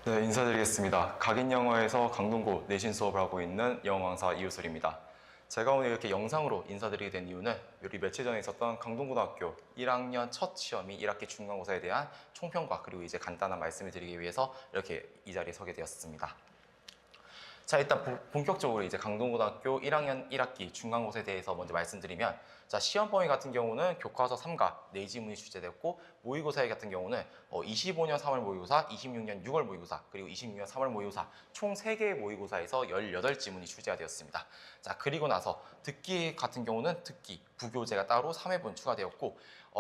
네, 인사드리겠습니다. 각인영어에서 강동고 내신 수업을 하고 있는 영어 강사 이우슬입니다. 제가 오늘 이렇게 영상으로 인사드리게 된 이유는 우리 며칠 전에 있었던 강동고등학교 1학년 첫 시험이 1학기 중간고사에 대한 총평과 그리고 이제 간단한 말씀을 드리기 위해서 이렇게 이 자리에 서게 되었습니다. 자, 일단 본격적으로 이제 강동고등학교 1학년 1학기 중간고사에 대해서 먼저 말씀드리면, 자, 시험 범위 같은 경우는 교과서 3과 내지문이 출제됐고, 모의고사 같은 경우는 25년 3월 모의고사, 26년 6월 모의고사, 그리고 26년 3월 모의고사 총 3개의 모의고사에서 18지문이 출제가 되었습니다. 자, 그리고 나서 듣기 같은 경우는 듣기, 부교재가 따로 3회분 추가되었고,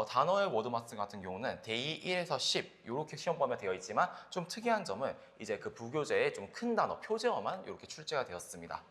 단어의 워드마스 같은 경우는 데이 1에서 10 이렇게 시험 범위가 되어 있지만 좀 특이한 점은 이제 그 부교재에 좀 큰 단어, 표제어만 이렇게 출제가 되었습니다.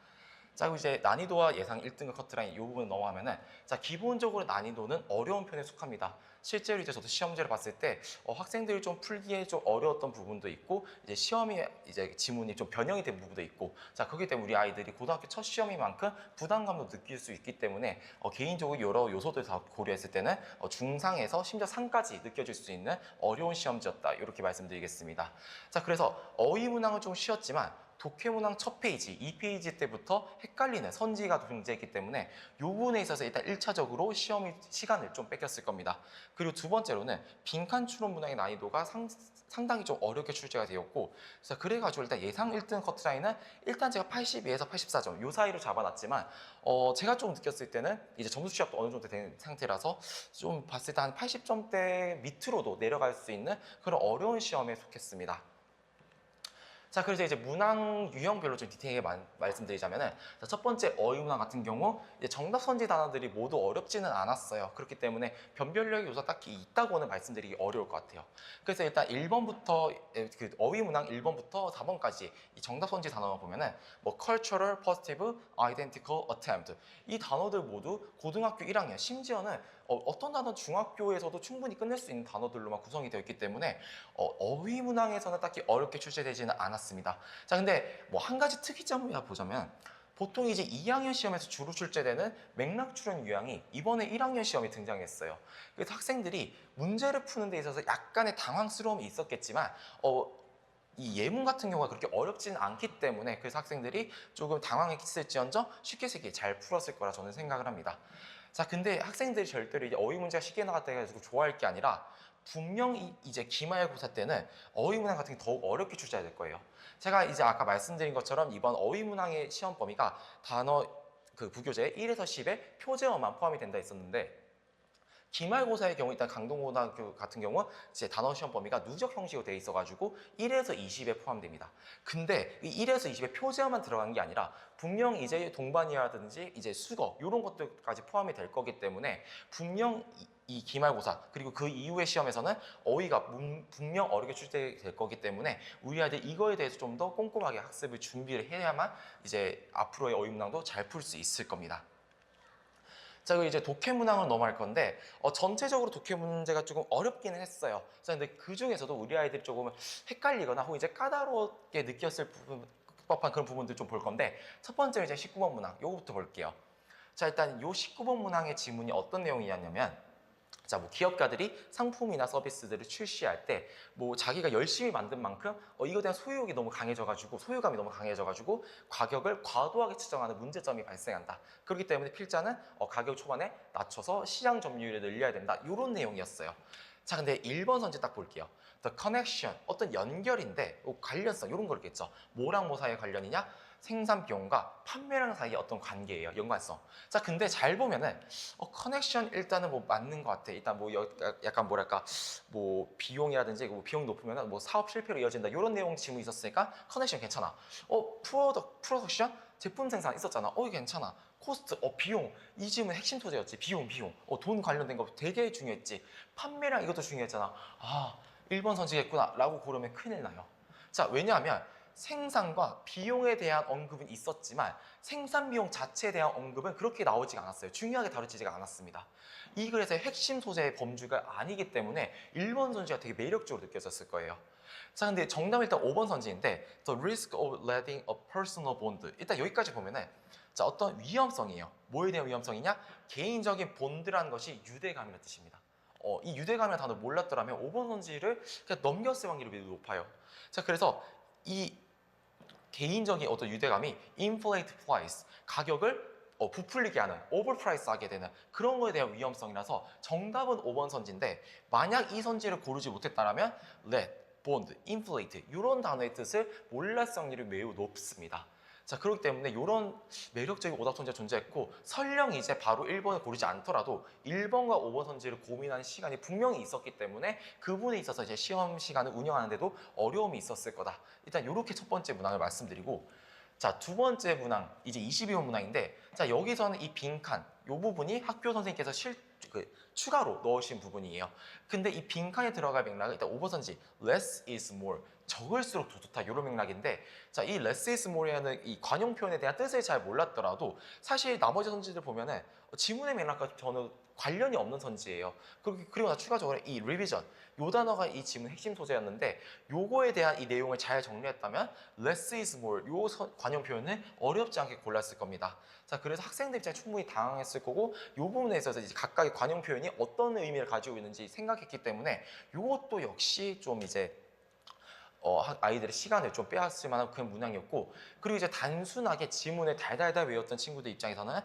자, 그리고 이제 난이도와 예상 1등급 커트라인 이 부분 넘어가면은, 자, 기본적으로 난이도는 어려운 편에 속합니다. 실제로 이제 저도 시험지를 봤을 때 학생들이 좀 풀기에 좀 어려웠던 부분도 있고, 이제 시험이 이제 지문이 좀 변형이 된 부분도 있고, 자, 그렇기 때문에 우리 아이들이 고등학교 첫 시험인 만큼 부담감도 느낄 수 있기 때문에 개인적으로 여러 요소들 다 고려했을 때는 중상에서 심지어 상까지 느껴질 수 있는 어려운 시험지였다, 이렇게 말씀드리겠습니다. 자, 그래서 어휘 문항은 좀 쉬웠지만 독해문항 첫 페이지, 2페이지 때부터 헷갈리는 선지가 존재했기 때문에 이 부분에 있어서 일단 1차적으로 시간을 좀 뺏겼을 겁니다. 그리고 두 번째로는 빈칸 추론 문항의 난이도가 상당히 좀 어렵게 출제가 되었고, 그래가지고 일단 예상 1등 커트라인은 일단 제가 82에서 84점 이 사이로 잡아놨지만, 제가 좀 느꼈을 때는 이제 점수 취합도 어느 정도 된 상태라서 좀 봤을 때 한 80점대 밑으로도 내려갈 수 있는 그런 어려운 시험에 속했습니다. 자, 그래서 이제 문항 유형별로 좀 디테일하게 말씀드리자면은, 자, 첫 번째 어휘 문항 같은 경우 이제 정답 선지 단어들이 모두 어렵지는 않았어요. 그렇기 때문에 변별력의 요소가 딱히 있다고는 말씀드리기 어려울 것 같아요. 그래서 일단 1번부터 그 어휘 문항 1번부터 4번까지 이 정답 선지 단어만 보면은 뭐 cultural, positive, identical, attempt 이 단어들 모두 고등학교 1학년, 심지어는 어떤 단어 중학교에서도 충분히 끝낼 수 있는 단어들로만 구성이 되어 있기 때문에 어휘 문항에서는 딱히 어렵게 출제되지는 않았습니다. 자, 근데 뭐 한 가지 특이점을 보자면, 보통 이제 2학년 시험에서 주로 출제되는 맥락 추론 유형이 이번에 1학년 시험에 등장했어요. 그래서 학생들이 문제를 푸는 데 있어서 약간의 당황스러움이 있었겠지만 이 예문 같은 경우가 그렇게 어렵지는 않기 때문에 그래서 학생들이 조금 당황했을지언정 쉽게 잘 풀었을 거라 저는 생각을 합니다. 자, 근데 학생들이 절대로 이제 어휘 문제가 쉽게 나갔다 해가지고 좋아할 게 아니라, 분명히 이제 기말고사 때는 어휘 문항 같은 게 더욱 어렵게 출제가 될 거예요. 제가 이제 아까 말씀드린 것처럼 이번 어휘 문항의 시험 범위가 단어 그 부교재 1에서 10의 표제어만 포함이 된다 했었는데, 기말고사의 경우 일단 강동고등학교 같은 경우 이제 단어 시험 범위가 누적 형식으로 되어 있어가지고 1에서 20에 포함됩니다. 근데 이 1에서 20의 표제어만 들어간 게 아니라 분명 이제 동반이라든지 이제 수거 이런 것들까지 포함이 될 거기 때문에 분명 이 기말고사 그리고 그 이후의 시험에서는 어휘가 분명 어렵게 출제될 거기 때문에 우리 아이들 이거에 대해서 좀 더 꼼꼼하게 학습을 준비를 해야만 이제 앞으로의 어휘 문항도 잘 풀 수 있을 겁니다. 자, 그리고 이제 독해 문항을 넘어갈 건데, 전체적으로 독해 문제가 조금 어렵기는 했어요. 근데 그 중에서도 우리 아이들이 조금 헷갈리거나 혹은 이제 까다롭게 느꼈을 법한 그런 부분들 좀 볼 건데, 첫 번째로 이제 19번 문항, 요거부터 볼게요. 자, 일단 요 19번 문항의 지문이 어떤 내용이었냐면, 자, 뭐 기업가들이 상품이나 서비스들을 출시할 때 뭐 자기가 열심히 만든 만큼 이거에 대한 소유욕이 너무 강해져가지고 소유감이 너무 강해져가지고 가격을 과도하게 측정하는 문제점이 발생한다. 그렇기 때문에 필자는 가격 초반에 낮춰서 시장 점유율을 늘려야 된다. 이런 내용이었어요. 자, 근데 1번 선지 딱 볼게요. The connection, 어떤 연결인데 관련성 이런 거겠죠. 뭐랑 뭐 사이의 관련이냐? 생산 비용과 판매량 사이의 어떤 관계예요. 연관성. 자, 근데 잘 보면은 커넥션 일단은 뭐 맞는 것 같아. 일단 뭐 약간 뭐랄까 뭐 비용이라든지 뭐 비용이 높으면 뭐 사업 실패로 이어진다. 이런 내용 지문이 있었으니까 커넥션 괜찮아. 프로덕션 제품 생산 있었잖아. 이거 괜찮아. 코스트, 비용. 이 지문 핵심 소재였지. 비용. 돈 관련된 거 되게 중요했지. 판매량 이것도 중요했잖아. 1번 선지겠구나 라고 고르면 큰일 나요. 자, 왜냐하면 생산과 비용에 대한 언급은 있었지만 생산 비용 자체에 대한 언급은 그렇게 나오지가 않았어요. 중요하게 다루지가 않았습니다. 이 글에서의 핵심 소재의 범주가 아니기 때문에 1번 선지가 되게 매력적으로 느껴졌을 거예요. 자, 근데 정답은 일단 5번 선지인데 The risk of letting a personal bond, 일단 여기까지 보면은 자, 어떤 위험성이에요. 뭐에 대한 위험성이냐? 개인적인 본드라는 것이 유대감이라는 뜻입니다. 이 유대감이라는 단어를 몰랐더라면 5번 선지를 그냥 넘겼을 확률이 매우 높아요. 자, 그래서 이 개인적인 어떤 유대감이 inflate price, 가격을 부풀리게 하는, 오버프라이스 하게 되는 그런 거에 대한 위험성이라서 정답은 5번 선지인데, 만약 이 선지를 고르지 못했다면 let, bond, inflate 이런 단어의 뜻을 몰랐을 확률이 매우 높습니다. 자, 그렇기 때문에 이런 매력적인 오답 선지가 존재했고, 설령 이제 바로 1번을 고르지 않더라도 1번과 5번 선지를 고민하는 시간이 분명히 있었기 때문에 그 부분에 있어서 이제 시험 시간을 운영하는데도 어려움이 있었을 거다. 일단 이렇게 첫 번째 문항을 말씀드리고, 자, 두 번째 문항, 이제 22번 문항인데, 자, 여기서는 이 빈칸, 이 부분이 학교 선생님께서 추가로 넣으신 부분이에요. 근데 이 빈칸에 들어갈 맥락은 일단 5번 선지, less is more, 적을수록 더 좋다, 이런 맥락인데, 자, 이 less is more라는 이 관용 표현에 대한 뜻을 잘 몰랐더라도 사실 나머지 선지들 보면은 지문의 맥락과 저는 관련이 없는 선지예요. 그리고 나 추가적으로 이 revision, 요 단어가 이 지문 핵심 소재였는데, 요거에 대한 이 내용을 잘 정리했다면 less is more, 요 관용 표현은 어렵지 않게 골랐을 겁니다. 자, 그래서 학생들 입장에 충분히 당황했을 거고, 요 부분에 있어서 이제 각각의 관용 표현이 어떤 의미를 가지고 있는지 생각했기 때문에 요것도 역시 좀 이제 아이들의 시간을 좀 빼앗을 만한 그런 문항이었고, 그리고 이제 단순하게 지문을 달달달 외웠던 친구들 입장에서는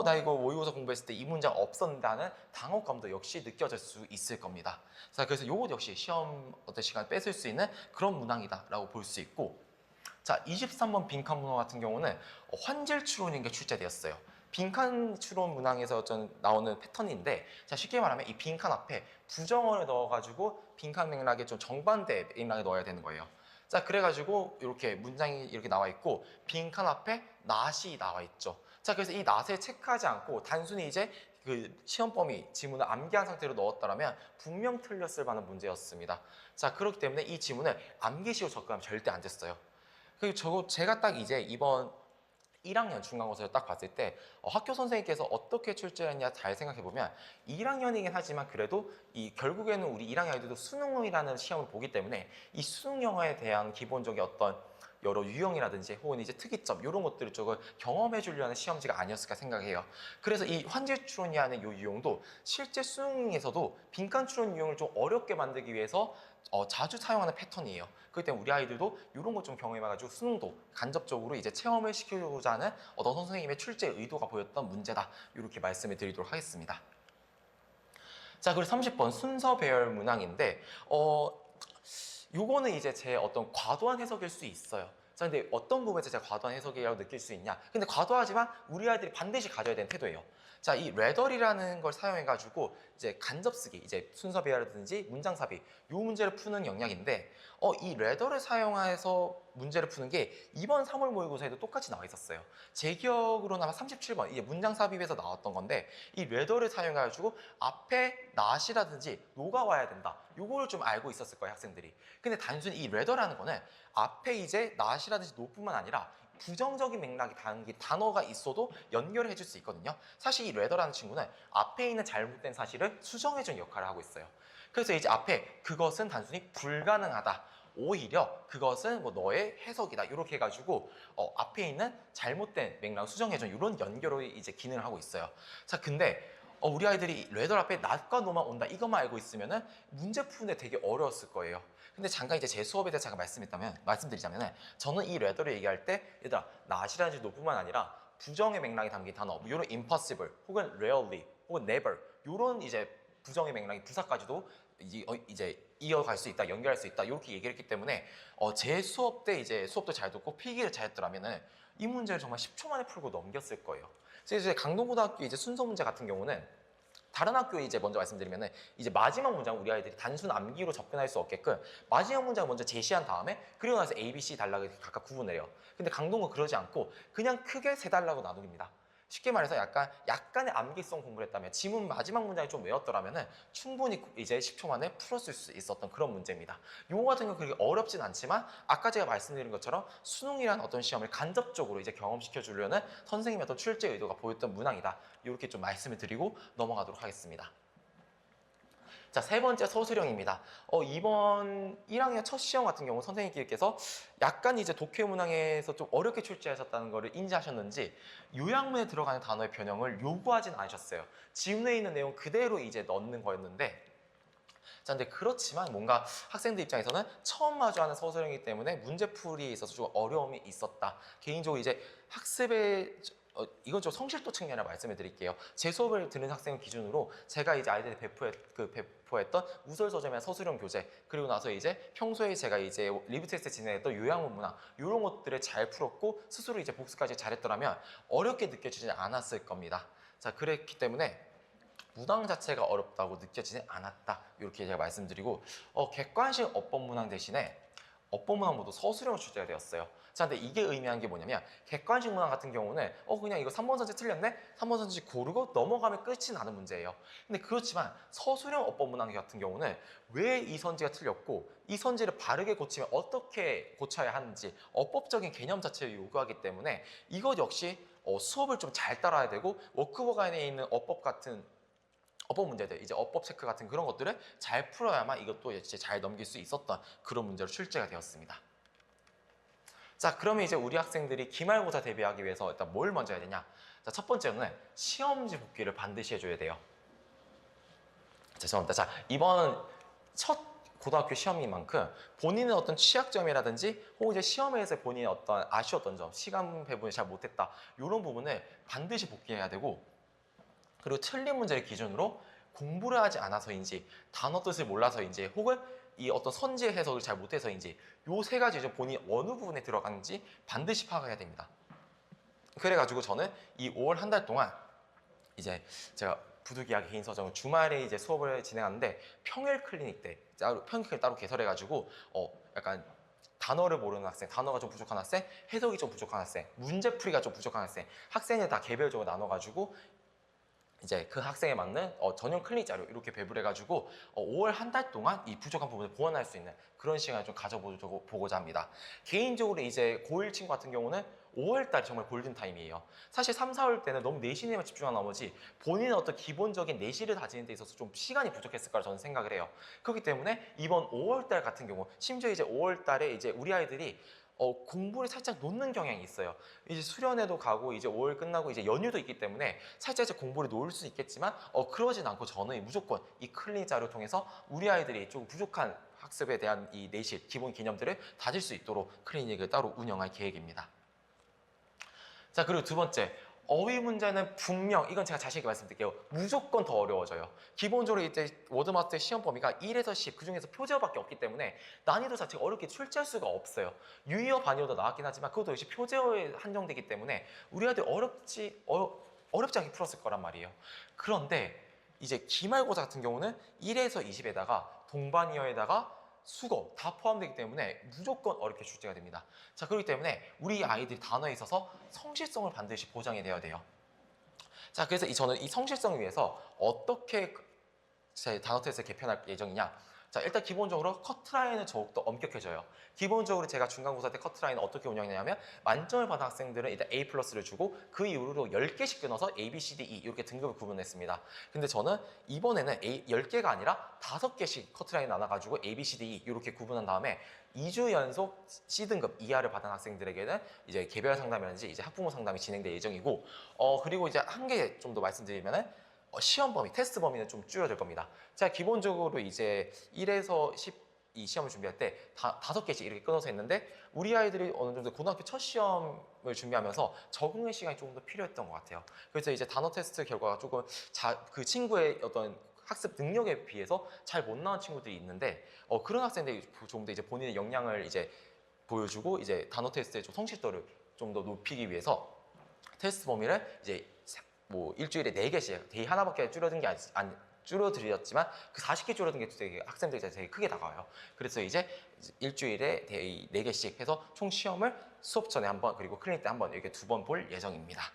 나 이거 모의고사 공부했을 때 이 문장 없었다는 당혹감도 역시 느껴질 수 있을 겁니다. 자, 그래서 요것 역시 시험 어떤 시간을 뺏을 수 있는 그런 문항이다라고 볼 수 있고, 자, 23번 빈칸 문항 같은 경우는 환질 추론인 게 출제되었어요. 빈칸 추론 문항에서 나오는 패턴인데, 자, 쉽게 말하면 이 빈칸 앞에 부정어를 넣어가지고 빈칸 맥락에 좀 정반대 맥락에 넣어야 되는 거예요. 자, 그래가지고 이렇게 문장이 이렇게 나와 있고, 빈칸 앞에 not이 나와 있죠. 자, 그래서 이 not을 체크하지 않고 단순히 이제 그 시험 범위 지문을 암기한 상태로 넣었다면 분명 틀렸을 만한 문제였습니다. 자, 그렇기 때문에 이 지문을 암기식으로 접근하면 절대 안 됐어요. 그리고 제가 딱 이제 이번 1학년 중간고사를 딱 봤을 때 학교 선생님께서 어떻게 출제했냐 잘 생각해보면, 1학년이긴 하지만 그래도 결국에는 우리 1학년 아이들도 수능이라는 시험을 보기 때문에 이 수능 영어에 대한 기본적인 어떤 여러 유형이라든지 혹은 이제 특이점 이런 것들을 조금 경험해 주려는 시험지가 아니었을까 생각해요. 그래서 이 환질 추론이라는 이 유형도 실제 수능에서도 빈칸 추론 유형을 좀 어렵게 만들기 위해서 자주 사용하는 패턴이에요. 그렇기 때문에 우리 아이들도 이런 것 좀 경험해가지고 수능도 간접적으로 이제 체험을 시키고자 하는 어떤 선생님의 출제 의도가 보였던 문제다, 이렇게 말씀을 드리도록 하겠습니다. 자, 그리고 30번 순서 배열 문항인데 요거는 이제 제 어떤 과도한 해석일 수 있어요. 자, 근데 어떤 부분에서 제가 과도한 해석이라고 느낄 수 있냐? 근데 과도하지만 우리 아이들이 반드시 가져야 되는 태도예요. 자, 이 레더리라는 걸 사용해가지고 이제 간접쓰기, 이제 순서 배열이라든지 문장 삽입, 요 문제를 푸는 영역인데, 이 레더를 사용해서 문제를 푸는 게 이번 3월 모의고사에도 똑같이 나와 있었어요. 제 기억으로는 아마 37번, 이게 문장 삽입에서 나왔던 건데, 이 레더를 사용해가지고 앞에 not이라든지 no가 와야 된다, 요거를 좀 알고 있었을 거예요, 학생들이. 근데 단순히 이 레더라는 거는 앞에 이제 not이라든지 no뿐만 아니라 부정적인 맥락이 담긴 단어가 있어도 연결을 해줄 수 있거든요. 사실 이 레더라는 친구는 앞에 있는 잘못된 사실을 수정해주는 역할을 하고 있어요. 그래서 이제 앞에 그것은 단순히 불가능하다, 오히려 그것은 뭐 너의 해석이다, 이렇게 해가지고 앞에 있는 잘못된 맥락을 수정해주는 이런 연결로 이제 기능을 하고 있어요. 자, 근데 우리 아이들이 레더 앞에 not과 no만 온다, 이것만 알고 있으면은 문제 푸는데 되게 어려웠을 거예요. 근데 잠깐 이제 제 수업에 대해서 잠깐 말씀드리자면은, 저는 이 레더를 얘기할 때 얘들아 not이라든지 no뿐만 아니라 부정의 맥락이 담긴 단어, 뭐 이런 impossible 혹은 rarely 혹은 never, 이런 이제 부정의 맥락의 부사까지도 이제 이어갈 수 있다, 연결할 수 있다, 이렇게 얘기를 했기 때문에 제 수업 때 이제 수업도 잘 듣고 필기를 잘했더라면은 이 문제를 정말 10초 만에 풀고 넘겼을 거예요. 그래서 이제 강동고등학교 이제 순서 문제 같은 경우는 다른 학교에 이제 먼저 말씀드리면은, 이제 마지막 문장 우리 아이들이 단순 암기로 접근할 수 없게끔 마지막 문장을 먼저 제시한 다음에 그리고 나서 A, B, C 달라고 각각 구분을 해요. 근데 강동은 그러지 않고 그냥 크게 세 달라고 나눕니다. 쉽게 말해서 약간의 암기성 공부를 했다면, 지문 마지막 문장이 좀 외웠더라면은 충분히 이제 10초 만에 풀었을 수 있었던 그런 문제입니다. 요거 같은 경우 그렇게 어렵진 않지만 아까 제가 말씀드린 것처럼 수능이라는 어떤 시험을 간접적으로 이제 경험시켜 주려는 선생님의 어떤 출제 의도가 보였던 문항이다, 이렇게 좀 말씀을 드리고 넘어가도록 하겠습니다. 자, 세 번째 서술형입니다. 이번 1학년 첫 시험 같은 경우 선생님께서 약간 이제 독해 문항에서 좀 어렵게 출제하셨다는 것을 인지하셨는지 요약문에 들어가는 단어의 변형을 요구하진 않으셨어요. 지문에 있는 내용 그대로 이제 넣는 거였는데, 자, 근데 그렇지만 뭔가 학생들 입장에서는 처음 마주하는 서술형이기 때문에 문제풀이에 있어서 좀 어려움이 있었다. 개인적으로 이제 학습의 이건 좀 성실도 측면을 말씀해 드릴게요. 제 수업을 듣는 학생을 기준으로 제가 이제 아이들이 배포했던 우설서점이나 서술형 교재, 그리고 나서 이제 평소에 제가 이제 리뷰 테스트 진행했던 요양원 문항 이런 것들을 잘 풀었고 스스로 이제 복습까지 잘했더라면 어렵게 느껴지지 않았을 겁니다. 자, 그랬기 때문에 문항 자체가 어렵다고 느껴지지 않았다. 이렇게 제가 말씀드리고 객관식 어법 문항 대신에 어법 문항 모두 서술형으로 출제가 되었어요. 자, 근데 이게 의미하는 게 뭐냐면 객관식 문항 같은 경우는 그냥 이거 3번 선지 틀렸네? 3번 선지 고르고 넘어가면 끝이 나는 문제예요. 근데 그렇지만 서술형 어법 문항 같은 경우는 왜 이 선지가 틀렸고 이 선지를 바르게 고치면 어떻게 고쳐야 하는지 어법적인 개념 자체를 요구하기 때문에 이것 역시 수업을 좀 잘 따라야 되고 워크북 안에 있는 어법 같은 어법 문제들, 이제 어법 체크 같은 그런 것들을 잘 풀어야만 이것도 이제 잘 넘길 수 있었던 그런 문제로 출제가 되었습니다. 자, 그러면 이제 우리 학생들이 기말고사 대비하기 위해서 일단 뭘 먼저 해야 되냐? 자, 첫 번째는 시험지 복귀를 반드시 해줘야 돼요. 죄송합니다. 자, 이번 첫 고등학교 시험인 만큼 본인의 어떤 취약점이라든지 혹은 이제 시험에서 본인의 어떤 아쉬웠던 점, 시간 배분을 잘 못했다 이런 부분을 반드시 복귀해야 되고, 그리고 틀린 문제를 기준으로 공부를 하지 않아서인지 단어 뜻을 몰라서인지 혹은 이 어떤 선지의 해석을 잘 못해서인지 요 세 가지 중 본인이 어느 부분에 들어가는지 반드시 파악해야 됩니다. 그래가지고 저는 이 5월 한 달 동안 이제 제가 부득이하게 개인 서적은 주말에 이제 수업을 진행하는데 평일 클리닉 때 평일 클리닉 따로 개설해가지고 약간 단어를 모르는 학생, 단어가 좀 부족한 학생, 해석이 좀 부족한 학생, 문제풀이가 좀 부족한 학생을 다 개별적으로 나눠가지고 이제 그 학생에 맞는 전용 클리닉 자료 이렇게 배분해가지고 5월 한 달 동안 이 부족한 부분을 보완할 수 있는 그런 시간을 좀 가져보고자 합니다. 개인적으로 이제 고1 친구 같은 경우는 5월 달이 정말 골든타임이에요. 사실 3, 4월 때는 너무 내신에만 집중한 나머지 본인의 어떤 기본적인 내실을 다지는 데 있어서 좀 시간이 부족했을 거라 저는 생각을 해요. 그렇기 때문에 이번 5월 달 같은 경우 심지어 이제 5월 달에 이제 우리 아이들이 공부를 살짝 놓는 경향이 있어요. 이제 수련회도 가고 이제 5월 끝나고 이제 연휴도 있기 때문에 살짝 이제 공부를 놓을 수 있겠지만 그러진 않고 저는 무조건 이 클리닉 자료를 통해서 우리 아이들이 좀 부족한 학습에 대한 이 내실, 기본 개념들을 다질 수 있도록 클리닉을 따로 운영할 계획입니다. 자, 그리고 두 번째, 어휘 문제는 분명, 이건 제가 자신 있게 말씀드릴게요. 무조건 더 어려워져요. 기본적으로 이제 워드마스터의 시험 범위가 1에서 10, 그 중에서 표제어밖에 없기 때문에 난이도 자체가 어렵게 출제할 수가 없어요. 유의어, 반의어도 나왔긴 하지만 그것도 역시 표제어에 한정되기 때문에 우리 아이들 어렵지 않게 풀었을 거란 말이에요. 그런데 이제 기말고사 같은 경우는 1에서 20에다가 동반이어에다가 수거 다 포함되기 때문에 무조건 어렵게 출제가 됩니다. 자, 그렇기 때문에 우리 아이들이 단어에 있어서 성실성을 반드시 보장이 되어야 돼요. 자, 그래서 저는 이 성실성을 위해서 어떻게 제 단어 테스트를 개편할 예정이냐. 자, 일단 기본적으로 커트라인을 더욱더 엄격해져요. 기본적으로 제가 중간고사 때 커트라인을 어떻게 운영했냐면 만점을 받은 학생들은 일단 A 플러스를 주고 그 이후로 10개씩 끊어서 A, B, C, D, E 이렇게 등급을 구분했습니다. 근데 저는 이번에는 10개가 아니라 5개씩 커트라인 나눠가지고 A, B, C, D, E 이렇게 구분한 다음에 2주 연속 C등급 이하를 받은 학생들에게는 이제 개별 상담이라든지 이제 학부모 상담이 진행될 예정이고 그리고 이제 한 개 좀 더 말씀드리면은 시험 범위, 테스트 범위는 좀 줄여들 겁니다. 제가 기본적으로 이제 1에서 10 이 시험을 준비할 때 5개씩 이렇게 끊어서 했는데 우리 아이들이 어느 정도 고등학교 첫 시험을 준비하면서 적응의 시간이 조금 더 필요했던 것 같아요. 그래서 이제 단어 테스트 결과가 조금 그 친구의 어떤 학습 능력에 비해서 잘 못 나온 친구들이 있는데 그런 학생들이 좀 더 이제 본인의 역량을 이제 보여주고 이제 단어 테스트의 좀 성실도를 좀 더 높이기 위해서 테스트 범위를 이제 뭐 일주일에 4개씩 데이 하나밖에 줄어든 게 줄어들었지만 그 40개 줄어든 게 되게 학생들이 되게 크게 다가와요. 그래서 이제 일주일에 데이 4개씩 해서 총 시험을 수업 전에 한 번 그리고 클리닉 때 한 번 이렇게 2번 볼 예정입니다.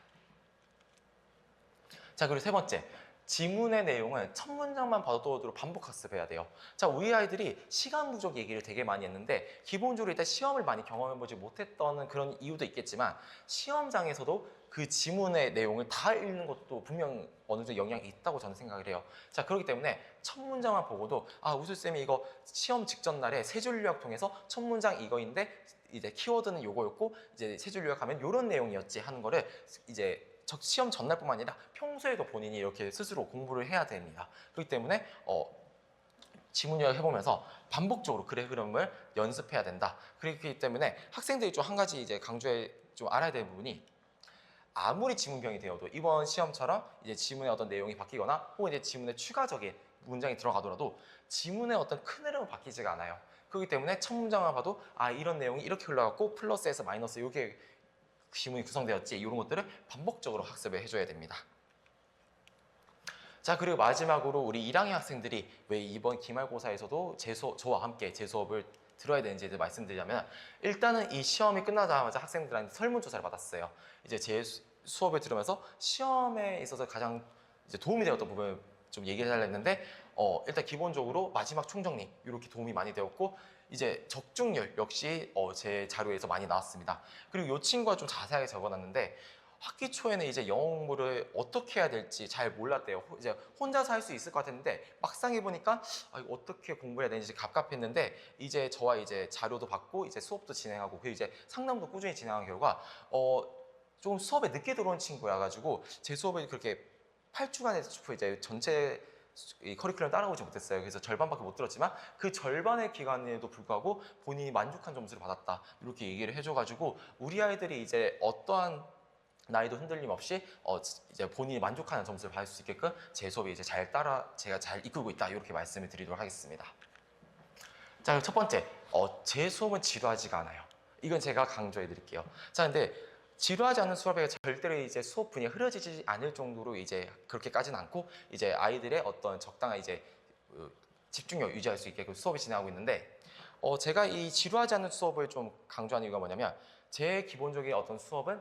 자, 그리고 세 번째, 지문의 내용은 첫 문장만 봐도 반복 학습해야 돼요. 자, 우리 아이들이 시간 부족 얘기를 되게 많이 했는데 기본적으로 일단 시험을 많이 경험해보지 못했던 그런 이유도 있겠지만 시험장에서도 그 지문의 내용을 다 읽는 것도 분명 어느 정도 영향이 있다고 저는 생각을 해요. 자, 그렇기 때문에 첫 문장만 보고도 우수쌤이 이거 시험 직전 날에 세 줄 요약 통해서 첫 문장 이거인데 이제 키워드는 요거였고 이제 세 줄 요약하면 요런 내용이었지 하는 거를 이제 시험 전날뿐만 아니라 평소에도 본인이 이렇게 스스로 공부를 해야 됩니다. 그렇기 때문에 지문 요약 해보면서 반복적으로 글의 흐름을 연습해야 된다. 그렇기 때문에 학생들이 좀 한 가지 이제 강조해 좀 알아야 되는 부분이, 아무리 지문병이 되어도 이번 시험처럼 이제 지문의 어떤 내용이 바뀌거나 혹은 이제 지문에 추가적인 문장이 들어가더라도 지문의 어떤 큰 흐름은 바뀌지가 않아요. 그렇기 때문에 첫 문장을 봐도 아, 이런 내용이 이렇게 흘러갔고 플러스에서 마이너스 이게 지문이 구성되었지, 이런 것들을 반복적으로 학습을 해줘야 됩니다. 자, 그리고 마지막으로 우리 1학년 학생들이 왜 이번 기말고사에서도 저와 함께 제 수업을 들어야 되는지 말씀드리자면, 일단은 이 시험이 끝나자마자 학생들한테 설문조사를 받았어요. 이제 제 수업을 들으면서 시험에 있어서 가장 이제 도움이 되었던 부분을 좀 얘기를 하려 했는데, 일단 기본적으로 마지막 총정리 이렇게 도움이 많이 되었고, 이제 적중률 역시 제 자료에서 많이 나왔습니다. 그리고 이 친구가 좀 자세하게 적어놨는데, 학기 초에는 이제 영어 공부를 어떻게 해야 될지 잘 몰랐대요. 이제 혼자서 할 수 있을 것 같았는데 막상 해보니까 이거 어떻게 공부해야 되는지 갑갑했는데, 이제 저와 이제 자료도 받고 이제 수업도 진행하고 그리고 이제 상담도 꾸준히 진행한 결과 조금 수업에 늦게 들어온 친구여가지고 제 수업을 그렇게 8주간에 이제 전체 이 커리큘럼 따라오지 못했어요. 그래서 절반밖에 못 들었지만 그 절반의 기간에도 불구하고 본인이 만족한 점수를 받았다, 이렇게 얘기를 해줘가지고 우리 아이들이 이제 어떠한 나이도 흔들림 없이 이제 본인이 만족하는 점수를 받을 수 있게끔 제 수업이 이제 제가 잘 이끌고 있다, 이렇게 말씀을 드리도록 하겠습니다. 자, 첫 번째, 제 수업은 지루하지가 않아요. 이건 제가 강조해 드릴게요. 자, 근데 지루하지 않은 수업에 절대로 이제 수업 분위기가 흐려지지 않을 정도로 이제 그렇게까지는 않고, 이제 아이들의 어떤 적당한 이제 집중력 유지할 수 있게 수업이 진행하고 있는데, 제가 이 지루하지 않은 수업을 좀 강조하는 이유가 뭐냐면, 제 기본적인 어떤 수업은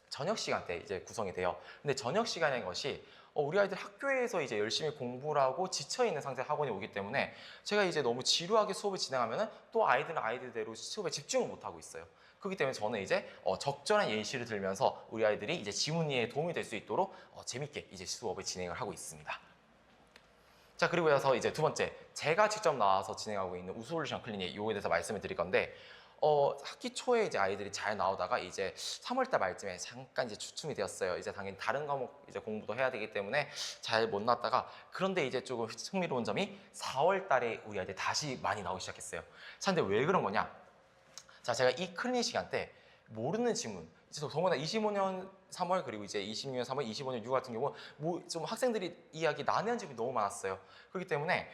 저녁 시간대 이제 구성이 돼요. 근데 저녁 시간인 것이 우리 아이들 학교에서 이제 열심히 공부를 하고 지쳐 있는 상태 학원에 오기 때문에, 제가 이제 너무 지루하게 수업을 진행하면은 또 아이들은 아이들대로 수업에 집중을 못 하고 있어요. 그렇기 때문에 저는 이제 적절한 예시를 들면서 우리 아이들이 이제 지문 이해에 도움이 될 수 있도록 재밌게 이제 수업을 진행을 하고 있습니다. 자, 그리고 나서 이제 두 번째, 제가 직접 나와서 진행하고 있는 우솔루션 클리닉, 요거에 대해서 말씀을 드릴 건데, 학기 초에 이제 아이들이 잘 나오다가 이제 3월달 말쯤에 잠깐 이제 주춤이 되었어요. 이제 당연히 다른 과목 이제 공부도 해야 되기 때문에 잘 못 나왔다가, 그런데 이제 조금 흥미로운 점이 4월달에 우리 아이들 다시 많이 나오기 시작했어요. 자, 근데 왜 그런 거냐? 자, 제가 이 클리닉 시간 때 모르는 지문, 이제 더구나 25년 3월 그리고 이제 26년 3월, 25년 6월 같은 경우 좀 학생들이 이야기 난해한 지문이 너무 많았어요. 그렇기 때문에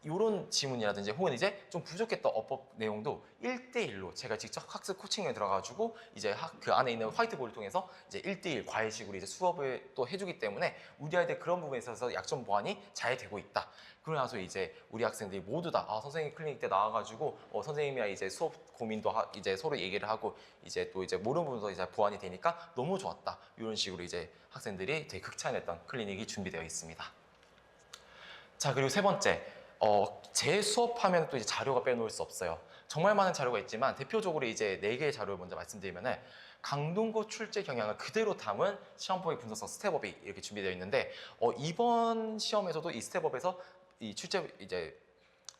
이런 지문이라든지 혹은 이제 좀 부족했던 어법 내용도 1대1로 제가 직접 학습 코칭에 들어가지고 이제 그 안에 있는 화이트보드를 통해서 이제 1대1 과외식으로 이제 수업을 또 해주기 때문에 우리 아이들 그런 부분에 있어서 약점 보완이 잘 되고 있다. 그러고 나서 이제 우리 학생들이 모두 다 선생님 클리닉 때 나와가지고 선생님이랑 이제 수업 고민도 이제 서로 얘기를 하고 이제 또 이제 모르는 부분도 이제 보완이 되니까 너무 좋았다, 이런 식으로 이제 학생들이 되게 극찬했던 클리닉이 준비되어 있습니다. 자, 그리고 세 번째, 제 수업하면 또 이제 자료가 빼놓을 수 없어요. 정말 많은 자료가 있지만 대표적으로 이제 4개의 자료를 먼저 말씀드리면은, 강동구 출제 경향을 그대로 담은 시험법의 분석성 스텝업이 이렇게 준비되어 있는데, 이번 시험에서도 이 스텝업에서 이 출제 이제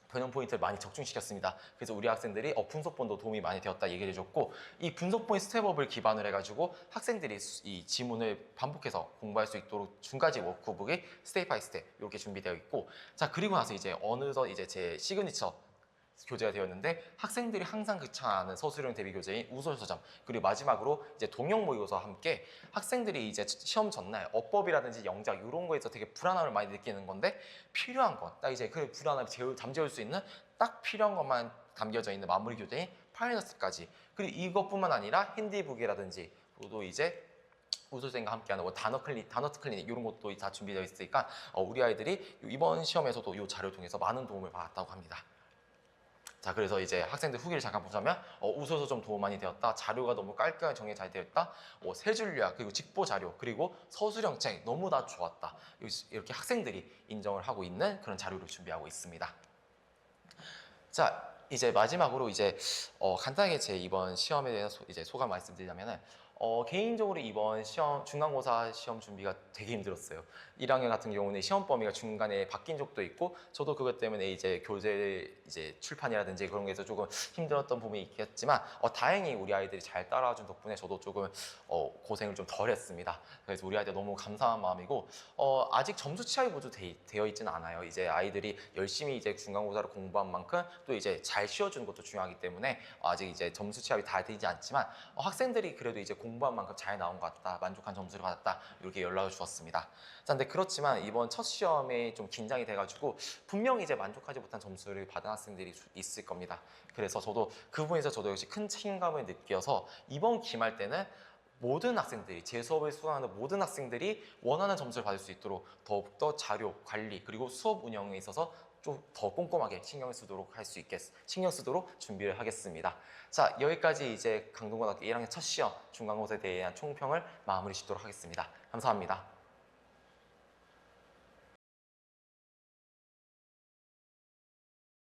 변형 포인트를 많이 적중시켰습니다. 그래서 우리 학생들이 분석본도 도움이 많이 되었다 얘기를 해줬고, 이 분석본 스텝업을 기반으로 해가지고 학생들이 이 지문을 반복해서 공부할 수 있도록 중가지 워크북이 스텝 바이 스텝 이렇게 준비되어 있고, 자, 그리고 나서 이제 어느덧 이제 제 시그니처 교재가 되었는데, 학생들이 항상 극찬하는 서술형 대비 교재인 우설서점, 그리고 마지막으로 이제 동영 모의고사와 함께 학생들이 이제 시험 전날 어법이라든지 영작 이런 거에서 되게 불안함을 많이 느끼는 건데, 필요한 것, 딱 이제 그 불안함을 잠재울 수 있는 딱 필요한 것만 담겨져 있는 마무리 교재인 파이너스까지, 그리고 이것뿐만 아니라 핸디북이라든지 또 이제 우수생과 함께하는 단어 클리닉 이런 것도 다 준비되어 있으니까 우리 아이들이 이번 시험에서도 이 자료를 통해서 많은 도움을 받았다고 합니다. 자, 그래서 이제 학생들 후기를 잠깐 보자면 웃어서 좀 도움 많이 되었다, 자료가 너무 깔끔하게 정리 잘 되어 있다, 세 줄 요약, 그리고 직보 자료, 그리고 서술형 책 너무 다 좋았다, 이렇게 학생들이 인정을 하고 있는 그런 자료를 준비하고 있습니다. 자, 이제 마지막으로 이제 간단하게 제 이번 시험에 대해서 이제 소감 말씀드리자면은, 개인적으로 이번 시험 중간고사 시험 준비가 되게 힘들었어요. 1학년 같은 경우는 시험 범위가 중간에 바뀐 적도 있고 저도 그것 때문에 이제 교재 이제 출판이라든지 그런 게서 조금 힘들었던 부분이 있겠지만 다행히 우리 아이들이 잘 따라준 덕분에 저도 조금 고생을 좀 덜 했습니다. 그래서 우리 아이들 너무 감사한 마음이고 아직 점수 취합이 모두 되어 있지는 않아요. 이제 아이들이 열심히 이제 중간고사를 공부한 만큼 또 이제 잘 쉬어주는 것도 중요하기 때문에 아직 이제 점수 취합이 다 되지 않지만 학생들이 그래도 이제 공부한 만큼 잘 나온 것 같다, 만족한 점수를 받았다 이렇게 연락을 주었습니다. 자, 근데 그렇지만 이번 첫 시험에 좀 긴장이 돼가지고 분명히 이제 만족하지 못한 점수를 받은 학생들이 있을 겁니다. 그래서 저도 그 부분에서 저도 역시 큰 책임감을 느껴서 이번 기말 때는 모든 학생들이 제 수업을 수강하는 모든 학생들이 원하는 점수를 받을 수 있도록 더욱더 자료 관리 그리고 수업 운영에 있어서 좀 더 꼼꼼하게 신경 쓰도록 준비를 하겠습니다. 자, 여기까지 이제 강동고등학교 1학년 첫 시험 중간고사에 대한 총평을 마무리 짓도록 하겠습니다. 감사합니다.